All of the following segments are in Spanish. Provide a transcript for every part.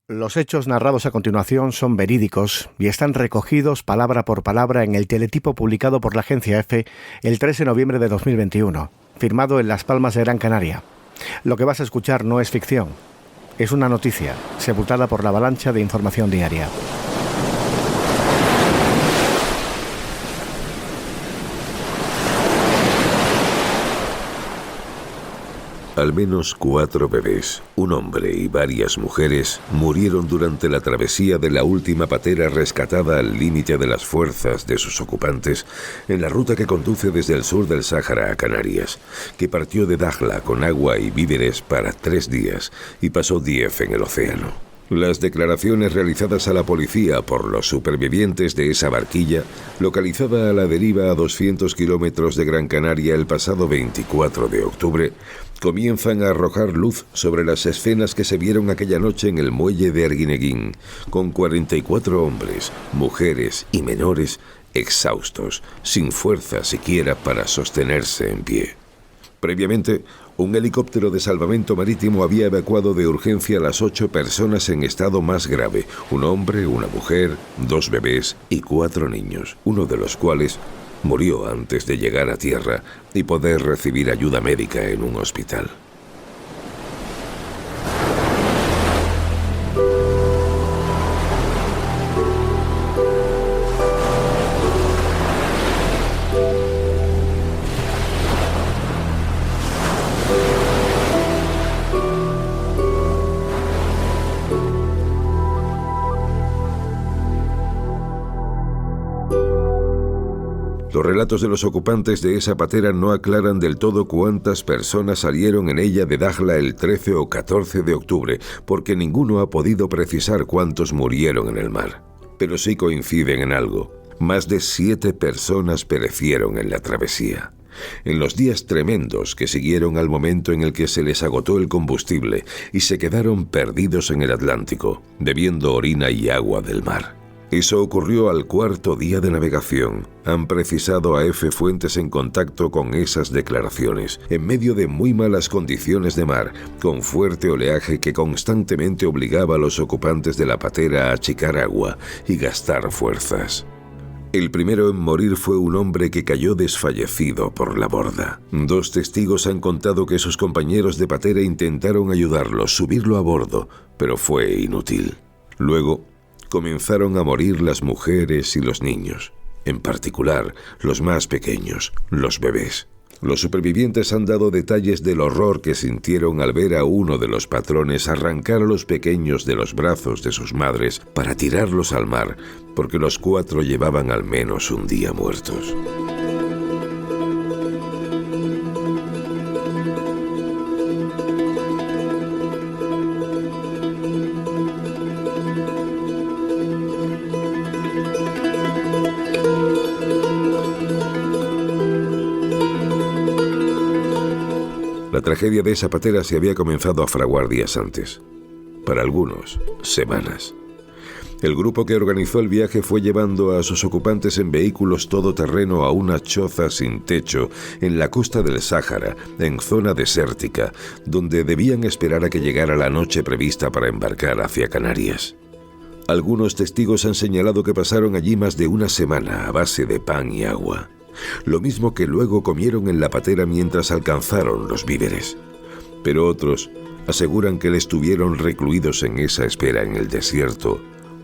Los hechos narrados a continuación son verídicos y están recogidos palabra por palabra en el teletipo publicado por la agencia EFE el 3 de noviembre de 2021, firmado en Las Palmas de Gran Canaria. Lo que vas a escuchar no es ficción, es una noticia sepultada por la avalancha de información diaria. Al menos 4 bebés, un hombre y varias mujeres murieron durante la travesía de la última patera rescatada al límite de las fuerzas de sus ocupantes en la ruta que conduce desde el sur del Sáhara a Canarias, que partió de Dakhla con agua y víveres para 3 días y pasó 10 en el océano. Las declaraciones realizadas a la policía por los supervivientes de esa barquilla, localizada a la deriva a 200 kilómetros de Gran Canaria el pasado 24 de octubre, comienzan a arrojar luz sobre las escenas que se vieron aquella noche en el muelle de Arguineguín, con 44 hombres, mujeres y menores exhaustos, sin fuerza siquiera para sostenerse en pie. Previamente, un helicóptero de salvamento marítimo había evacuado de urgencia a las 8 personas en estado más grave, un hombre, una mujer, 2 bebés y 4 niños, uno de los cuales murió antes de llegar a tierra y poder recibir ayuda médica en un hospital. Los relatos de los ocupantes de esa patera no aclaran del todo cuántas personas salieron en ella de Dakhla el 13 o 14 de octubre, porque ninguno ha podido precisar cuántos murieron en el mar. Pero sí coinciden en algo: más de 7 personas perecieron en la travesía. En los días tremendos que siguieron al momento en el que se les agotó el combustible y se quedaron perdidos en el Atlántico, bebiendo orina y agua del mar. Eso ocurrió al 4.º día de navegación. Han precisado a EFE fuentes en contacto con esas declaraciones, en medio de muy malas condiciones de mar, con fuerte oleaje que constantemente obligaba a los ocupantes de la patera a achicar agua y gastar fuerzas. El primero en morir fue un hombre que cayó desfallecido por la borda. 2 testigos han contado que sus compañeros de patera intentaron ayudarlo, subirlo a bordo, pero fue inútil. Luego comenzaron a morir las mujeres y los niños, en particular los más pequeños, los bebés. Los supervivientes han dado detalles del horror que sintieron al ver a uno de los patrones arrancar a los pequeños de los brazos de sus madres para tirarlos al mar, porque los 4 llevaban al menos un día muertos. La tragedia de esa patera se había comenzado a fraguar días antes. Para algunos, semanas. El grupo que organizó el viaje fue llevando a sus ocupantes en vehículos todoterreno a una choza sin techo en la costa del Sáhara, en zona desértica, donde debían esperar a que llegara la noche prevista para embarcar hacia Canarias. Algunos testigos han señalado que pasaron allí más de una semana a base de pan y agua, lo mismo que luego comieron en la patera mientras alcanzaron los víveres. Pero otros aseguran que estuvieron recluidos en esa espera en el desierto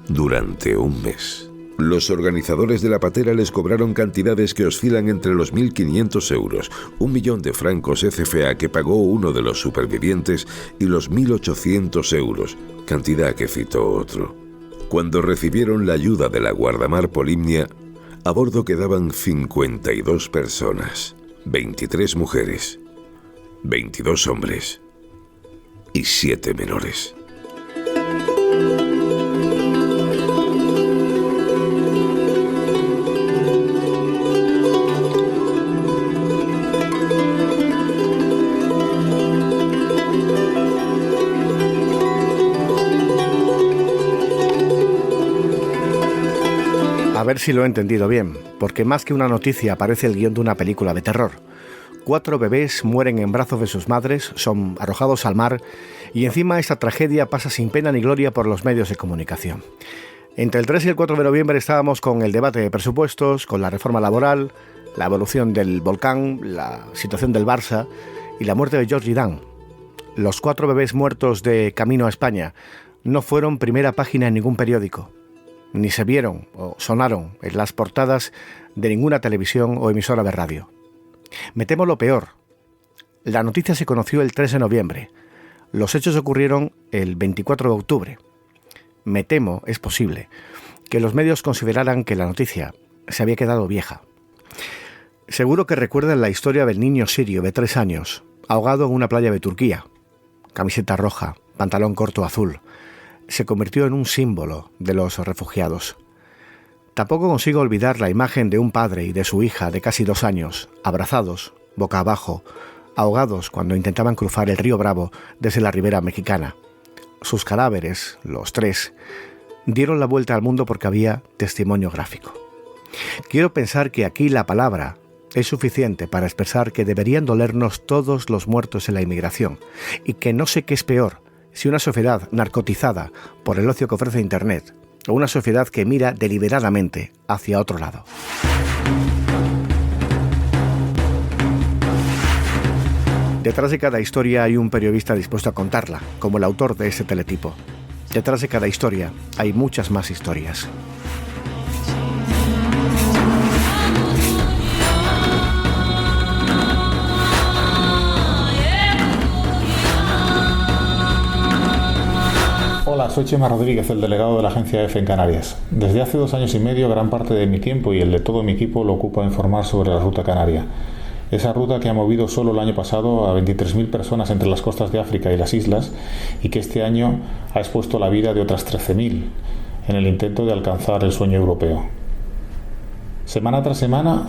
durante un mes. Los organizadores de la patera les cobraron cantidades que oscilan entre los 1.500 euros, 1 millón de francos CFA que pagó uno de los supervivientes, y los 1.800 euros, cantidad que citó otro. Cuando recibieron la ayuda de la guardamar Polymnia, a bordo quedaban 52 personas, 23 mujeres, 22 hombres y 7 menores. A ver si lo he entendido bien, porque más que una noticia parece el guión de una película de terror. 4 bebés mueren en brazos de sus madres, son arrojados al mar y encima esta tragedia pasa sin pena ni gloria por los medios de comunicación. Entre el 3 y el 4 de noviembre estábamos con el debate de presupuestos, con la reforma laboral, la evolución del volcán, la situación del Barça y la muerte de George Dan. Los 4 bebés muertos de camino a España no fueron primera página en ningún periódico, ni se vieron o sonaron en las portadas de ninguna televisión o emisora de radio. Me temo lo peor. La noticia se conoció el 3 de noviembre. Los hechos ocurrieron el 24 de octubre. Me temo, es posible, que los medios consideraran que la noticia se había quedado vieja. Seguro que recuerdan la historia del niño sirio de 3 años, ahogado en una playa de Turquía. Camiseta roja, pantalón corto azul. Se convirtió en un símbolo de los refugiados. Tampoco consigo olvidar la imagen de un padre y de su hija de casi 2 años, abrazados, boca abajo, ahogados cuando intentaban cruzar el río Bravo desde la ribera mexicana. Sus cadáveres, los 3, dieron la vuelta al mundo porque había testimonio gráfico. Quiero pensar que aquí la palabra es suficiente para expresar que deberían dolernos todos los muertos en la inmigración y que no sé qué es peor, si una sociedad narcotizada por el ocio que ofrece Internet o una sociedad que mira deliberadamente hacia otro lado. Detrás de cada historia hay un periodista dispuesto a contarla, como el autor de este teletipo. Detrás de cada historia hay muchas más historias. Hola, soy Chema Rodríguez, el delegado de la agencia EFE en Canarias. Desde hace 2 años y medio, gran parte de mi tiempo y el de todo mi equipo lo ocupa informar sobre la ruta canaria. Esa ruta que ha movido solo el año pasado a 23.000 personas entre las costas de África y las islas y que este año ha expuesto la vida de otras 13.000 en el intento de alcanzar el sueño europeo. Semana tras semana,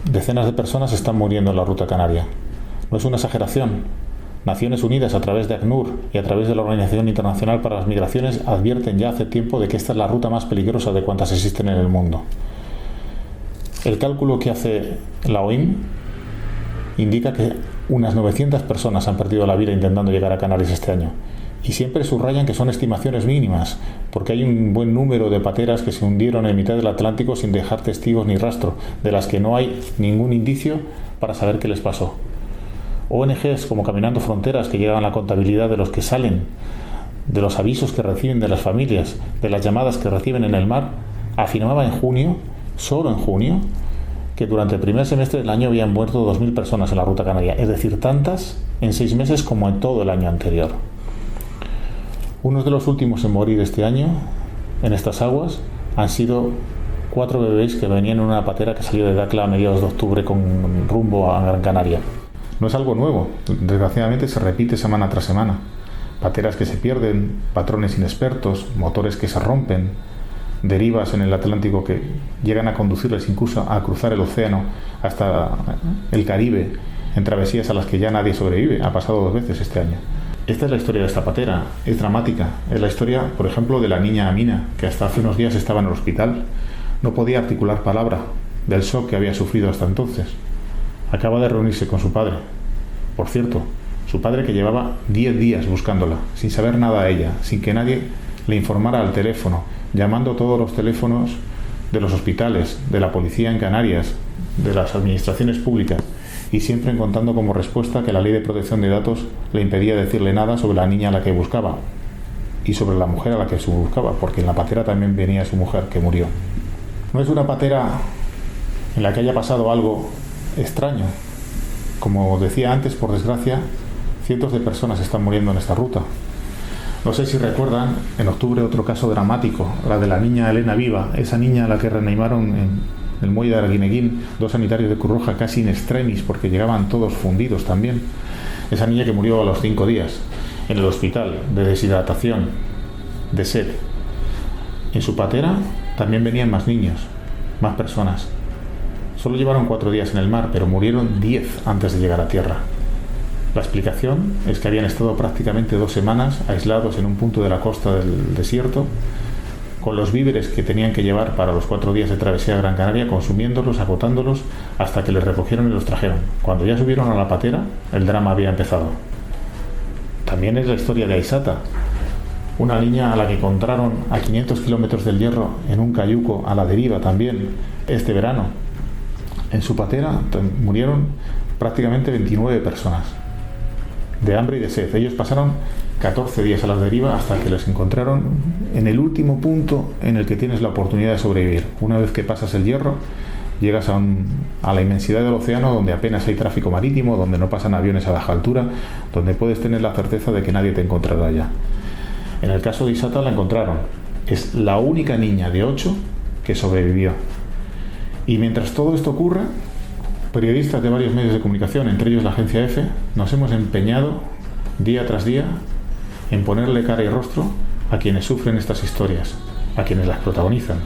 decenas de personas están muriendo en la ruta canaria. No es una exageración. Naciones Unidas, a través de ACNUR y a través de la Organización Internacional para las Migraciones, advierten ya hace tiempo de que esta es la ruta más peligrosa de cuantas existen en el mundo. El cálculo que hace la OIM indica que unas 900 personas han perdido la vida intentando llegar a Canarias este año. Y siempre subrayan que son estimaciones mínimas, porque hay un buen número de pateras que se hundieron en mitad del Atlántico sin dejar testigos ni rastro, de las que no hay ningún indicio para saber qué les pasó. ONGs como Caminando Fronteras, que llegan a la contabilidad de los que salen, de los avisos que reciben de las familias, de las llamadas que reciben en el mar, afirmaba en junio, solo en junio, que durante el primer semestre del año habían muerto 2.000 personas en la ruta canaria, es decir, tantas en 6 meses como en todo el año anterior. Unos de los últimos en morir este año en estas aguas han sido 4 bebés que venían en una patera que salió de Dacla a mediados de octubre con rumbo a Gran Canaria. No es algo nuevo, desgraciadamente se repite semana tras semana. Pateras que se pierden, patrones inexpertos, motores que se rompen, derivas en el Atlántico que llegan a conducirles incluso a cruzar el océano hasta el Caribe, en travesías a las que ya nadie sobrevive. Ha pasado 2 veces este año. Esta es la historia de esta patera, es dramática. Es la historia, por ejemplo, de la niña Amina, que hasta hace unos días estaba en el hospital. No podía articular palabra del shock que había sufrido hasta entonces. Acaba de reunirse con su padre. Por cierto, su padre que llevaba 10 días buscándola, sin saber nada de ella, sin que nadie le informara al teléfono, llamando a todos los teléfonos de los hospitales, de la policía en Canarias, de las administraciones públicas, y siempre encontrando como respuesta que la ley de protección de datos le impedía decirle nada sobre la niña a la que buscaba y sobre la mujer a la que se buscaba, porque en la patera también venía su mujer, que murió. No es una patera en la que haya pasado algo extraño. Como decía antes, por desgracia, cientos de personas están muriendo en esta ruta. No sé si recuerdan, en octubre otro caso dramático, la de la niña Elena Viva, esa niña a la que reanimaron en el muelle de Arguineguín 2 sanitarios de Cruz Roja casi in extremis porque llegaban todos fundidos también. Esa niña que murió a los 5 días en el hospital de deshidratación, de sed. En su patera también venían más niños, más personas. Solo llevaron 4 días en el mar, pero murieron 10 antes de llegar a tierra. La explicación es que habían estado prácticamente 2 semanas aislados en un punto de la costa del desierto, con los víveres que tenían que llevar para los 4 días de travesía de Gran Canaria, consumiéndolos, agotándolos, hasta que les recogieron y los trajeron. Cuando ya subieron a la patera, el drama había empezado. También es la historia de Aisata, una niña a la que encontraron a 500 kilómetros del Hierro, en un cayuco, a la deriva también, este verano. En su patera murieron prácticamente 29 personas, de hambre y de sed. Ellos pasaron 14 días a la deriva hasta que les encontraron en el último punto en el que tienes la oportunidad de sobrevivir. Una vez que pasas el Hierro, llegas a la inmensidad del océano, donde apenas hay tráfico marítimo, donde no pasan aviones a baja altura, donde puedes tener la certeza de que nadie te encontrará allá. En el caso de Aisata la encontraron. Es la única niña de 8 que sobrevivió. Y mientras todo esto ocurre, periodistas de varios medios de comunicación, entre ellos la agencia EFE, nos hemos empeñado día tras día en ponerle cara y rostro a quienes sufren estas historias, a quienes las protagonizan,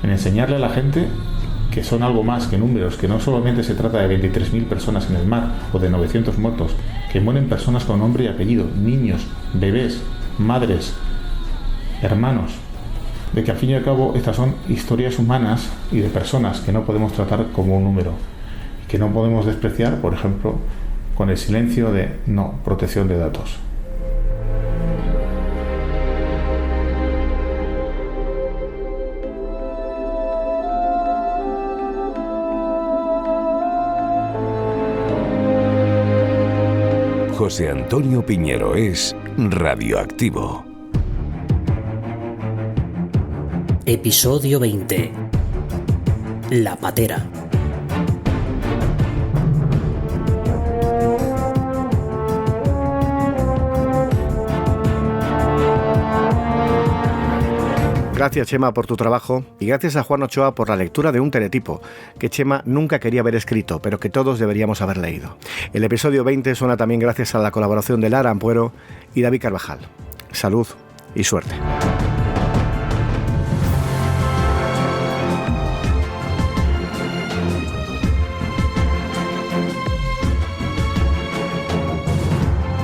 en enseñarle a la gente que son algo más que números, que no solamente se trata de 23.000 personas en el mar o de 900 muertos, que mueren personas con nombre y apellido, niños, bebés, madres, hermanos, de que al fin y al cabo estas son historias humanas y de personas que no podemos tratar como un número, que no podemos despreciar, por ejemplo, con el silencio de no protección de datos. José Antonio Piñero es radioactivo. Episodio 20. La patera. Gracias, Chema, por tu trabajo, y gracias a Juan Ochoa por la lectura de un teletipo que Chema nunca quería haber escrito, pero que todos deberíamos haber leído. El episodio 20 suena también gracias a la colaboración de Lara Ampuero y David Carvajal. Salud y suerte.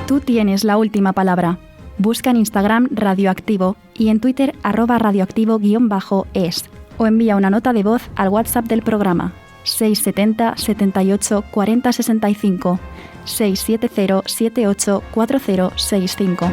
Tú tienes la última palabra. Busca en Instagram Radioactivo y en Twitter @radioactivo_es o envía una nota de voz al WhatsApp del programa 670 78 40 65 670 78 40 65.